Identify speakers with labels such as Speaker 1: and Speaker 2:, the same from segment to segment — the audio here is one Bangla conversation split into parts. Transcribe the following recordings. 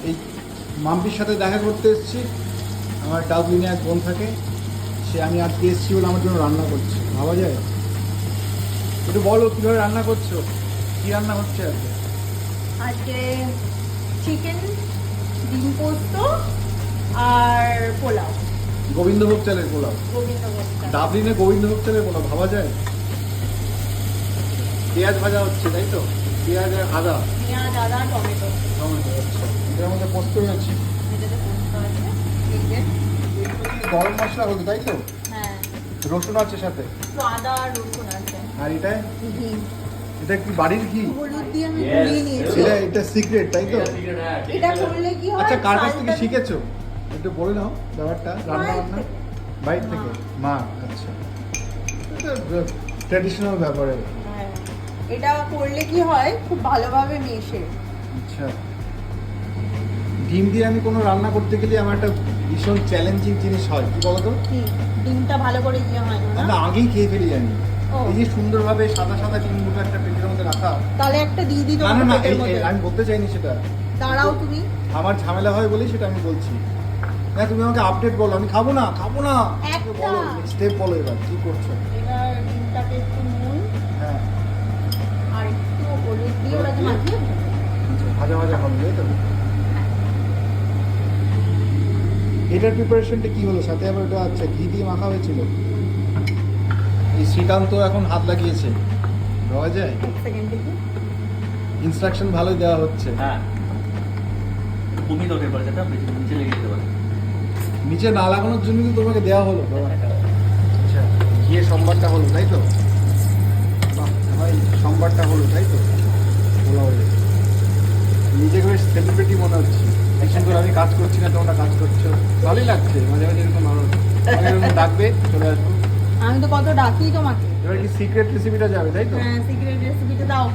Speaker 1: এই মাম্পির সাথে দেখা করতে এসেছি। আমার ডাবলিনে এক বোন থাকে, আমি আজকে এসেছি বলে আমার জন্য রান্না করছে। ভাবা যায়? একটু বলো কীভাবে রান্না করছো, কী রান্না হচ্ছে আজকে?
Speaker 2: আজকে চিকেন, ডিম পোস্ত আর পোলাও।
Speaker 1: গোবিন্দভোগ চালের পোলাও। ডাবলিনে গোবিন্দভোগ চালের পোলাও ভাবা যায়? পেঁয়াজ ভাজা হচ্ছে তাই তো? পেঁয়াজ আর আদা,
Speaker 2: টমেটো।
Speaker 1: আচ্ছা, এটার মধ্যে পোস্ত আছে,
Speaker 2: এটাতে পোস্ত আছে, এই যে
Speaker 1: গরম মশলা হলো তাই তো?
Speaker 2: হ্যাঁ,
Speaker 1: রসুন আছে সাথে,
Speaker 2: একটু আদা আর রসুন আছে।
Speaker 1: আর এটায়
Speaker 2: ঘি,
Speaker 1: এটা কি বাড়ির ঘি?
Speaker 2: হলুদ দিয়ে আমি গুলিয়ে নিয়েছি।
Speaker 1: এটা সিক্রেট তাই তো?
Speaker 2: এটা করলে কি হয়?
Speaker 1: আচ্ছা, কার কাছ থেকে
Speaker 2: চালটা-
Speaker 1: শিখেছো একটু বলে নাও ব্যাপারটা, রান্না বান্না? বাইরে থেকে? মা, আচ্ছা, ট্র্যাডিশনাল ব্যাপারে।
Speaker 2: হ্যাঁ, এটা করলে কি হয়, খুব ভালোভাবে মেশে।
Speaker 1: আচ্ছা, ডিম দিয়ে আমি কোনো রান্না করতে গেলে আমার একটা ভীষণ চ্যালেঞ্জিং জিনিস হয়, কি বলতো?
Speaker 2: কি ডিমটা ভালো করে দিয়ে হয় না?
Speaker 1: আমরা আগেই খেয়ে ফেলি জানি।
Speaker 2: ও।
Speaker 1: এই যে সুন্দরভাবে সাদা সাদা ডিমগুলো একটা পেটের মধ্যে রাখা।
Speaker 2: তাহলে একটা দিয়ে দিই
Speaker 1: না
Speaker 2: তোমার
Speaker 1: না না,
Speaker 2: পেটের মধ্যে।
Speaker 1: আমি বলতে চাইনি সেটা।
Speaker 2: দাঁড়াও তুমি।
Speaker 1: আমার ঝামেলা হয় বলেই সেটা আমি বলছি। না, তুমি আমাকে আপডেট বলো। আমি খাবো না, খাবো না।
Speaker 2: একটা।
Speaker 1: বলো, স্টেপ বলো এবার কি করছো।
Speaker 2: এবার ডিমটাকে একটু নুন
Speaker 1: হ্যাঁ,
Speaker 2: আর একটু হলুদ দিয়ে ওটাকে মাখিয়ে নেবো।
Speaker 1: ভাজা ভাজা হবে তাই তো? এটার প্রিপারেশনটা কি হলো? সাথে আবার ওটা আচ্ছা ঘি দিয়ে মাখা হয়েছিল। এই শ্রীকান্ত এখন হাত লাগিয়েছে, পাওয়া যায়।
Speaker 2: এক সেকেন্ড দেখি।
Speaker 1: ইনস্ট্রাকশন ভালোই দেওয়া হচ্ছে।
Speaker 3: হ্যাঁ, কমিয়ে দাও টেম্পারেচারটা, বেশি নিচে লেগে যেতে পারে।
Speaker 1: নিচে না লাগানোর জন্য তো তোমাকে দেওয়া হলো ব্যাপারটা। আচ্ছা, গিয়ে সোমবারটা হলো তাই তো? বাহ, ভাই সোমবারটা হলো তাই তো? বলা হলো, নিজেকে বেশ সেলিব্রিটি মনে হচ্ছে। এক সুন্দর আমি কাজ করছি না, তোমরা কাজ করছো, ভালোই লাগছে। মাঝে মাঝে এরকম এরকম ডাকবে, চলে আসবো।
Speaker 2: আমি তো কত ডাকি তোমাকে।
Speaker 1: এবার কি সিক্রেট রেসিপিটা যাবে তাই তো?
Speaker 2: হ্যাঁ, সিক্রেট রেসিপিটা দাও।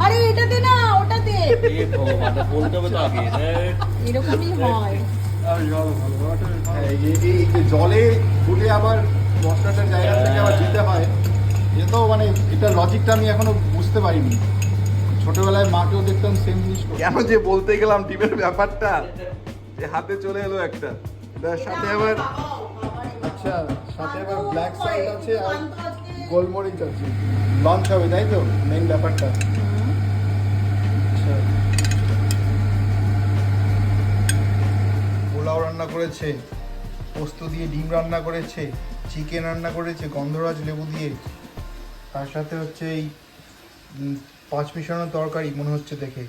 Speaker 2: আরে এটাতে না, ওটাতে।
Speaker 3: এ ভগবান, বলতে হবে তো আগে।
Speaker 2: এরকমই হয়।
Speaker 1: হ্যাঁ, এই যে জলে গুলে আবার মশলাটার জায়গা থেকে আবার দিতে হয়, এ তো মানে এটা লজিকটা আমি এখনো বুঝতে পারিনি। ছোটবেলায় মাকেও দেখতাম সেম জিনিস করতে। কেন যে বলতে গেলাম ডিমের ব্যাপারটা, যে হাতে চলে এলো একটা, এটার সাথে আবার আচ্ছা, সাথে আবার ব্ল্যাক সাইড আছে আর গোলমরিচ আছে। লঞ্চ হবে তাই তো মেইন ব্যাপারটা? আচ্ছা, পোলাও রান্না করেছে, পোস্ত দিয়ে ডিম রান্না করেছে, চিকেন রান্না করেছে গন্ধরাজ লেবু দিয়ে, তার সাথে হচ্ছে এই 5 মিশানো তরকারি মনে হচ্ছে দেখে।